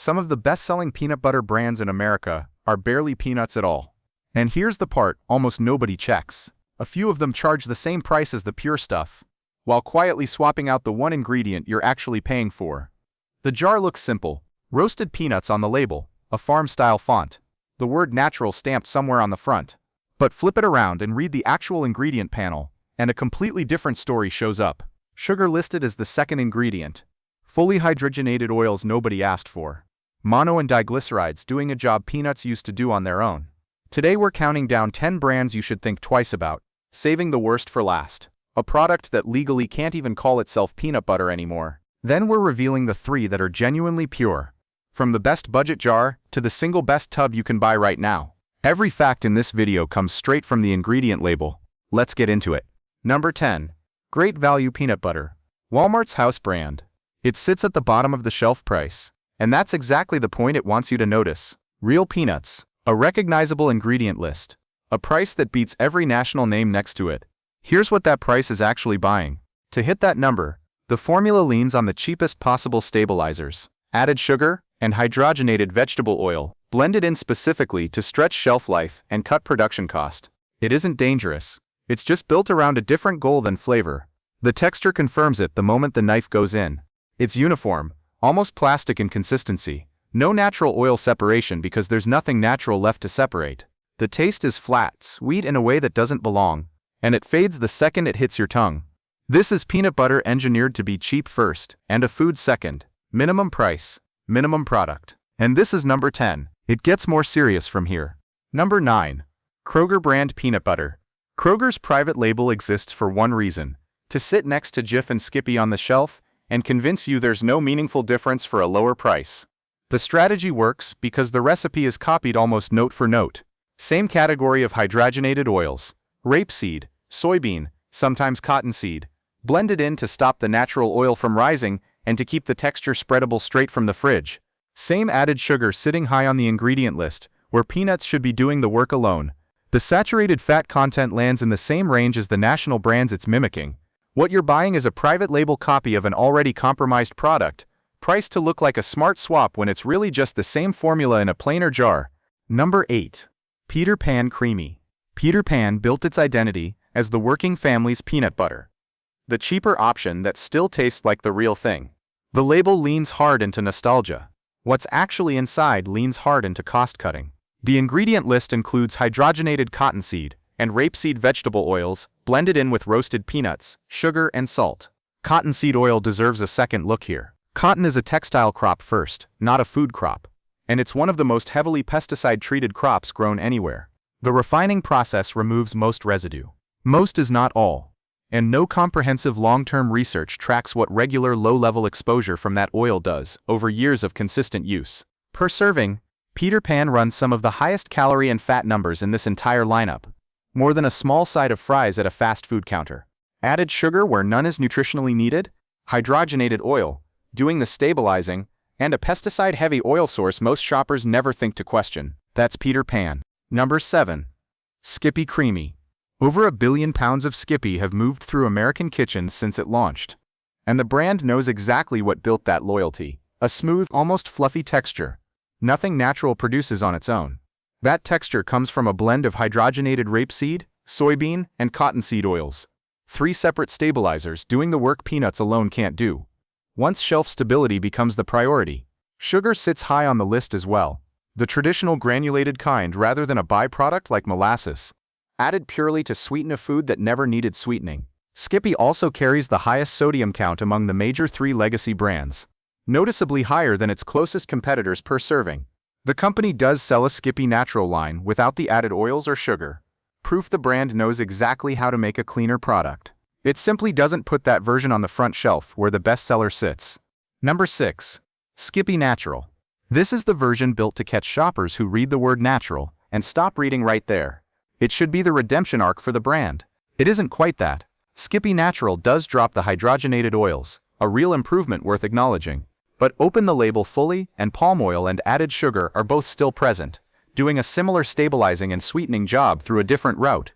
Some of the best-selling peanut butter brands in America are barely peanuts at all. And here's the part almost nobody checks. A few of them charge the same price as the pure stuff, while quietly swapping out the one ingredient you're actually paying for. The jar looks simple. Roasted peanuts on the label, a farm-style font, the word natural stamped somewhere on the front. But flip it around and read the actual ingredient panel, and a completely different story shows up. Sugar listed as the second ingredient. Fully hydrogenated oils nobody asked for. Mono and diglycerides doing a job peanuts used to do on their own. Today we're counting down 10 brands you should think twice about, saving the worst for last. A product that legally can't even call itself peanut butter anymore. Then we're revealing the 3 that are genuinely pure. From the best budget jar to the single best tub you can buy right now. Every fact in this video comes straight from the ingredient label. Let's get into it. Number 10. Great Value Peanut Butter. Walmart's house brand. It sits at the bottom of the shelf price. And that's exactly the point it wants you to notice. Real peanuts. A recognizable ingredient list. A price that beats every national name next to it. Here's what that price is actually buying. To hit that number, the formula leans on the cheapest possible stabilizers, added sugar, and hydrogenated vegetable oil, blended in specifically to stretch shelf life and cut production cost. It isn't dangerous. It's just built around a different goal than flavor. The texture confirms it the moment the knife goes in. It's uniform, almost plastic in consistency. No natural oil separation because there's nothing natural left to separate. The taste is flat, sweet in a way that doesn't belong, and it fades the second it hits your tongue. This is peanut butter engineered to be cheap first, and a food second. Minimum price. Minimum product. And this is number 10. It gets more serious from here. Number 9. Kroger brand peanut butter. Kroger's private label exists for one reason: to sit next to Jif and Skippy on the shelf and convince you there's no meaningful difference for a lower price. The strategy works because the recipe is copied almost note for note. Same category of hydrogenated oils, rapeseed, soybean, sometimes cottonseed, blended in to stop the natural oil from rising and to keep the texture spreadable straight from the fridge. Same added sugar sitting high on the ingredient list, where peanuts should be doing the work alone. The saturated fat content lands in the same range as the national brands it's mimicking. What you're buying is a private label copy of an already compromised product, priced to look like a smart swap when it's really just the same formula in a plainer jar. Number 8. Peter Pan Creamy. Peter Pan built its identity as the working family's peanut butter. The cheaper option that still tastes like the real thing. The label leans hard into nostalgia. What's actually inside leans hard into cost-cutting. The ingredient list includes hydrogenated cottonseed and rapeseed vegetable oils, blended in with roasted peanuts, sugar, and salt. Cottonseed oil deserves a second look here. Cotton is a textile crop first, not a food crop. And it's one of the most heavily pesticide-treated crops grown anywhere. The refining process removes most residue. Most is not all. And no comprehensive long-term research tracks what regular low-level exposure from that oil does over years of consistent use. Per serving, Peter Pan runs some of the highest calorie and fat numbers in this entire lineup. More than a small side of fries at a fast food counter. Added sugar where none is nutritionally needed, hydrogenated oil, doing the stabilizing, and a pesticide-heavy oil source most shoppers never think to question. That's Peter Pan. Number 7. Skippy Creamy. Over 1 billion pounds of Skippy have moved through American kitchens since it launched. And the brand knows exactly what built that loyalty. A smooth, almost fluffy texture. Nothing natural produces on its own. That texture comes from a blend of hydrogenated rapeseed, soybean, and cottonseed oils. 3 separate stabilizers doing the work peanuts alone can't do. Once shelf stability becomes the priority, sugar sits high on the list as well. The traditional granulated kind rather than a byproduct like molasses. Added purely to sweeten a food that never needed sweetening. Skippy also carries the highest sodium count among the major 3 legacy brands. Noticeably higher than its closest competitors per serving. The company does sell a Skippy Natural line without the added oils or sugar. Proof the brand knows exactly how to make a cleaner product. It simply doesn't put that version on the front shelf where the bestseller sits. Number 6. Skippy Natural. This is the version built to catch shoppers who read the word natural and stop reading right there. It should be the redemption arc for the brand. It isn't quite that. Skippy Natural does drop the hydrogenated oils, a real improvement worth acknowledging. But open the label fully, and palm oil and added sugar are both still present, doing a similar stabilizing and sweetening job through a different route.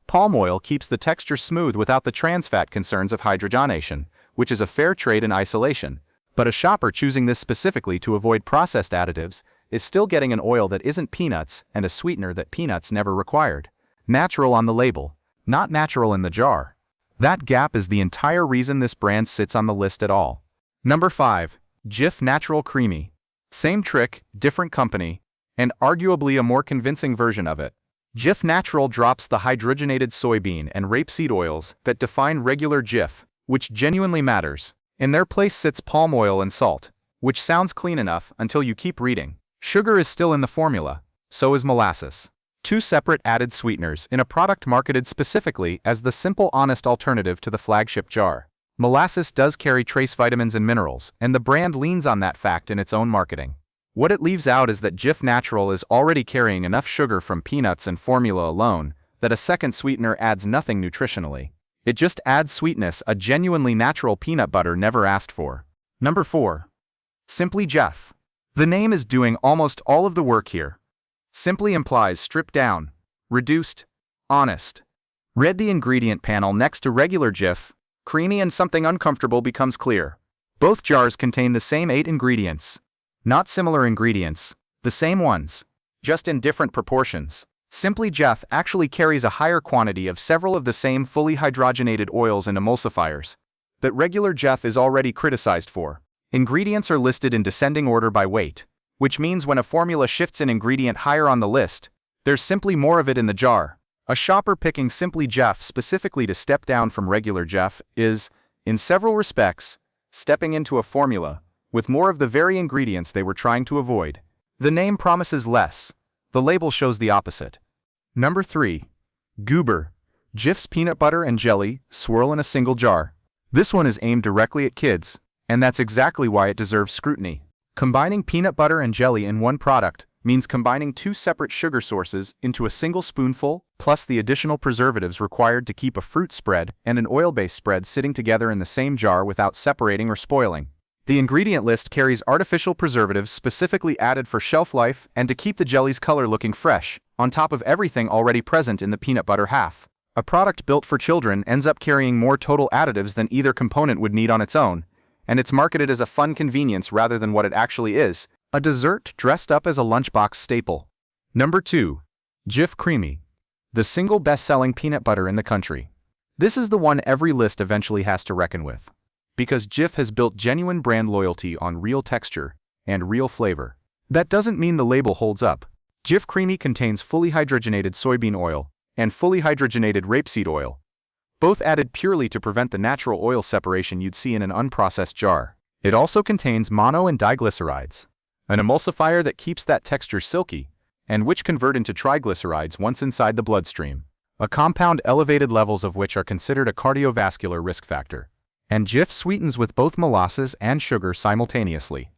Palm oil keeps the texture smooth without the trans fat concerns of hydrogenation, which is a fair trade in isolation. But a shopper choosing this specifically to avoid processed additives is still getting an oil that isn't peanuts and a sweetener that peanuts never required. Natural on the label, not natural in the jar. That gap is the entire reason this brand sits on the list at all. Number 5. Jif Natural Creamy. Same trick, different company, and arguably a more convincing version of it. Jif Natural drops the hydrogenated soybean and rapeseed oils that define regular Jif, which genuinely matters. In their place sits palm oil and salt, which sounds clean enough until you keep reading. Sugar is still in the formula, so is molasses. Two separate added sweeteners in a product marketed specifically as the simple, honest alternative to the flagship jar. Molasses does carry trace vitamins and minerals, and the brand leans on that fact in its own marketing. What it leaves out is that Jif Natural is already carrying enough sugar from peanuts and formula alone that a second sweetener adds nothing nutritionally. It just adds sweetness a genuinely natural peanut butter never asked for. Number 4. Simply Jif. The name is doing almost all of the work here. Simply implies stripped down, reduced, honest. Read the ingredient panel next to regular Jif, creamy and something uncomfortable becomes clear. Both jars contain the same 8 ingredients. Not similar ingredients, the same ones, just in different proportions. Simply Jif actually carries a higher quantity of several of the same fully hydrogenated oils and emulsifiers that regular Jif is already criticized for. Ingredients are listed in descending order by weight, which means when a formula shifts an ingredient higher on the list, there's simply more of it in the jar. A shopper picking Simply Jif specifically to step down from regular Jif is, in several respects, stepping into a formula with more of the very ingredients they were trying to avoid. The name promises less. The label shows the opposite. Number 3. Goober. Jif's peanut butter and jelly swirl in a single jar. This one is aimed directly at kids, and that's exactly why it deserves scrutiny. Combining peanut butter and jelly in one product means combining 2 separate sugar sources into a single spoonful, plus the additional preservatives required to keep a fruit spread and an oil-based spread sitting together in the same jar without separating or spoiling. The ingredient list carries artificial preservatives specifically added for shelf life and to keep the jelly's color looking fresh, on top of everything already present in the peanut butter half. A product built for children ends up carrying more total additives than either component would need on its own, and it's marketed as a fun convenience rather than what it actually is, a dessert dressed up as a lunchbox staple. Number 2. Jif Creamy. The single best-selling peanut butter in the country. This is the one every list eventually has to reckon with, because Jif has built genuine brand loyalty on real texture and real flavor. That doesn't mean the label holds up. Jif Creamy contains fully hydrogenated soybean oil and fully hydrogenated rapeseed oil, both added purely to prevent the natural oil separation you'd see in an unprocessed jar. It also contains mono and diglycerides, an emulsifier that keeps that texture silky, and which convert into triglycerides once inside the bloodstream, a compound elevated levels of which are considered a cardiovascular risk factor. And Jif sweetens with both molasses and sugar simultaneously.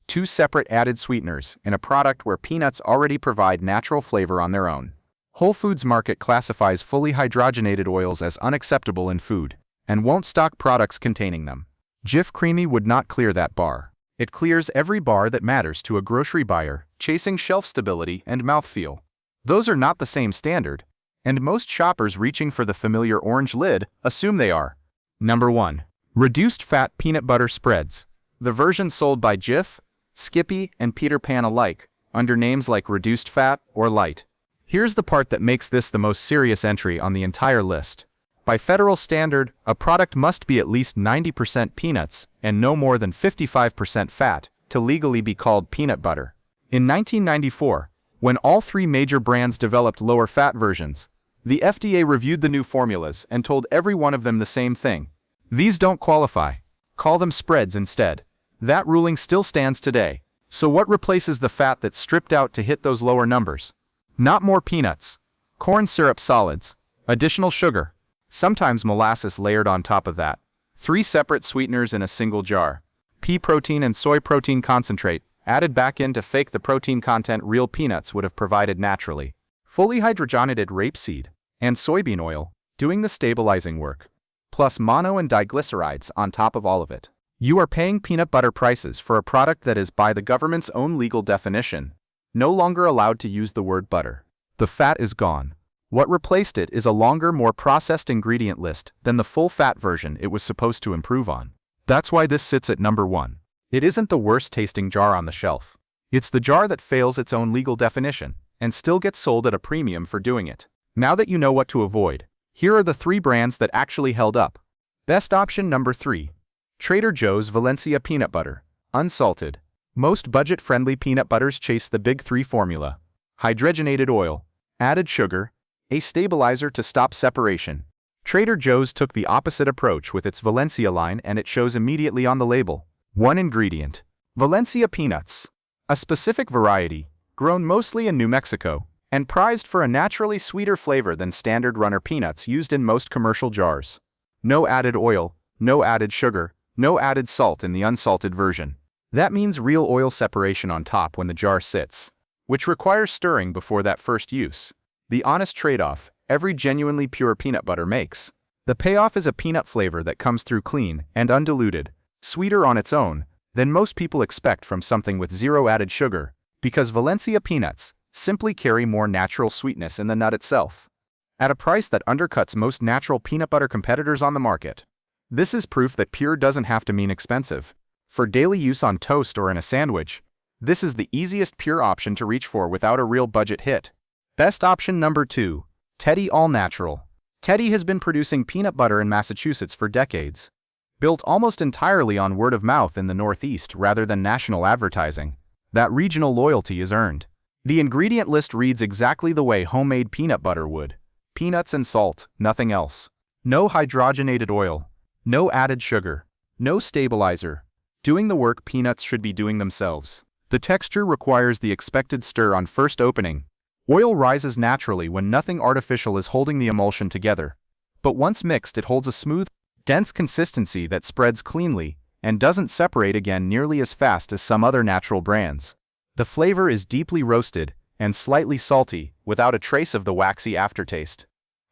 2 separate added sweeteners in a product where peanuts already provide natural flavor on their own. Whole Foods Market classifies fully hydrogenated oils as unacceptable in food, and won't stock products containing them. Jif Creamy would not clear that bar. It clears every bar that matters to a grocery buyer, chasing shelf stability and mouthfeel. Those are not the same standard, and most shoppers reaching for the familiar orange lid assume they are. Number 1. Reduced Fat Peanut Butter Spreads. The version sold by Jif, Skippy, and Peter Pan alike, under names like Reduced Fat or Light. Here's the part that makes this the most serious entry on the entire list. By federal standard, a product must be at least 90% peanuts and no more than 55% fat to legally be called peanut butter. In 1994, when all 3 major brands developed lower fat versions, the FDA reviewed the new formulas and told every one of them the same thing. These don't qualify. Call them spreads instead. That ruling still stands today. So what replaces the fat that's stripped out to hit those lower numbers? Not more peanuts, corn syrup solids, additional sugar, sometimes molasses layered on top of that. 3 separate sweeteners in a single jar. Pea protein and soy protein concentrate, added back in to fake the protein content real peanuts would have provided naturally. Fully hydrogenated rapeseed and soybean oil, doing the stabilizing work. Plus mono and diglycerides on top of all of it. You are paying peanut butter prices for a product that is, by the government's own legal definition, no longer allowed to use the word butter. The fat is gone. What replaced it is a longer, more processed ingredient list than the full fat version it was supposed to improve on. That's why this sits at number 1. It isn't the worst tasting jar on the shelf. It's the jar that fails its own legal definition and still gets sold at a premium for doing it. Now that you know what to avoid, here are the 3 brands that actually held up. Best option number 3. Trader Joe's Valencia Peanut Butter. Unsalted. Most budget-friendly peanut butters chase the big 3 formula. Hydrogenated oil, added sugar, a stabilizer to stop separation. Trader Joe's took the opposite approach with its Valencia line, and it shows immediately on the label. 1 ingredient. Valencia peanuts. A specific variety, grown mostly in New Mexico, and prized for a naturally sweeter flavor than standard runner peanuts used in most commercial jars. No added oil, no added sugar, no added salt in the unsalted version. That means real oil separation on top when the jar sits, which requires stirring before that first use. The honest trade-off every genuinely pure peanut butter makes. The payoff is a peanut flavor that comes through clean and undiluted, sweeter on its own than most people expect from something with 0 added sugar, because Valencia peanuts simply carry more natural sweetness in the nut itself, at a price that undercuts most natural peanut butter competitors on the market. This is proof that pure doesn't have to mean expensive. For daily use on toast or in a sandwich, this is the easiest pure option to reach for without a real budget hit. Best option number 2. Teddy All Natural. Teddy has been producing peanut butter in Massachusetts for decades. Built almost entirely on word of mouth in the Northeast rather than national advertising, that regional loyalty is earned. The ingredient list reads exactly the way homemade peanut butter would. Peanuts and salt, nothing else. No hydrogenated oil. No added sugar. No stabilizer. Doing the work peanuts should be doing themselves. The texture requires the expected stir on first opening. Oil rises naturally when nothing artificial is holding the emulsion together. But once mixed, it holds a smooth, dense consistency that spreads cleanly and doesn't separate again nearly as fast as some other natural brands. The flavor is deeply roasted and slightly salty, without a trace of the waxy aftertaste.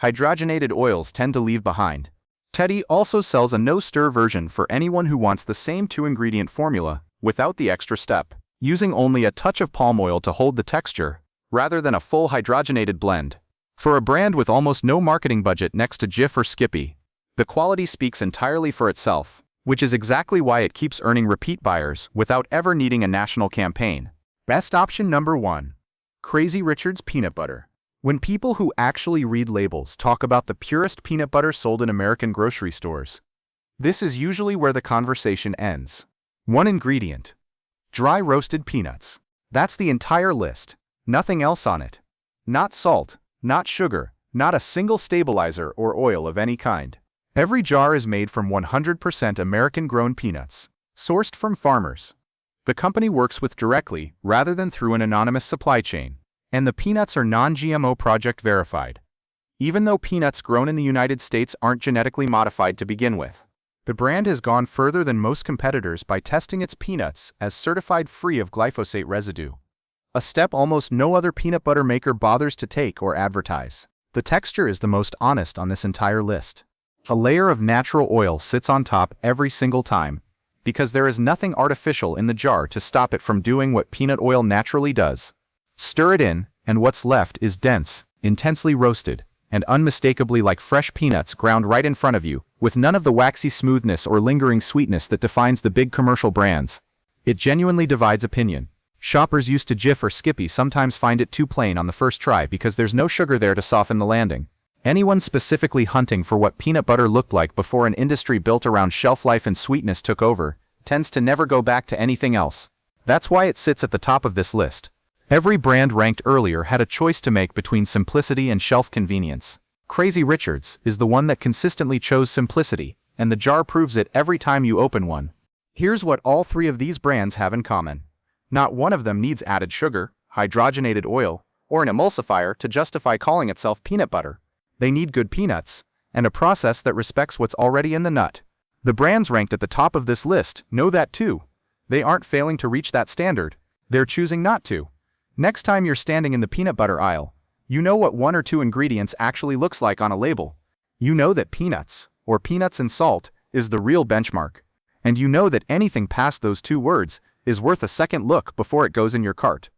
Hydrogenated oils tend to leave behind. Teddy also sells a no-stir version for anyone who wants the same 2-ingredient formula, without the extra step, using only a touch of palm oil to hold the texture, rather than a full hydrogenated blend. For a brand with almost no marketing budget next to Jif or Skippy, the quality speaks entirely for itself, which is exactly why it keeps earning repeat buyers without ever needing a national campaign. Best option number 1. Crazy Richard's Peanut Butter. When people who actually read labels talk about the purest peanut butter sold in American grocery stores, this is usually where the conversation ends. 1 ingredient. Dry roasted peanuts. That's the entire list. Nothing else on it. Not salt, not sugar, not a single stabilizer or oil of any kind. Every jar is made from 100% American-grown peanuts, sourced from farmers. The company works with directly, rather than through an anonymous supply chain, and the peanuts are non-GMO project verified. Even though peanuts grown in the United States aren't genetically modified to begin with, the brand has gone further than most competitors by testing its peanuts as certified free of glyphosate residue, a step almost no other peanut butter maker bothers to take or advertise. The texture is the most honest on this entire list. A layer of natural oil sits on top every single time, because there is nothing artificial in the jar to stop it from doing what peanut oil naturally does. Stir it in, and what's left is dense, intensely roasted, and unmistakably like fresh peanuts ground right in front of you, with none of the waxy smoothness or lingering sweetness that defines the big commercial brands. It genuinely divides opinion. Shoppers used to Jif or Skippy sometimes find it too plain on the first try because there's no sugar there to soften the landing. Anyone specifically hunting for what peanut butter looked like before an industry built around shelf life and sweetness took over, tends to never go back to anything else. That's why it sits at the top of this list. Every brand ranked earlier had a choice to make between simplicity and shelf convenience. Crazy Richard's is the one that consistently chose simplicity, and the jar proves it every time you open one. Here's what all 3 of these brands have in common. Not one of them needs added sugar, hydrogenated oil, or an emulsifier to justify calling itself peanut butter. They need good peanuts, and a process that respects what's already in the nut. The brands ranked at the top of this list know that too. They aren't failing to reach that standard. They're choosing not to. Next time you're standing in the peanut butter aisle, you know what 1 or 2 ingredients actually looks like on a label. You know that peanuts, or peanuts and salt, is the real benchmark. And you know that anything past those 2 words is worth a second look before it goes in your cart.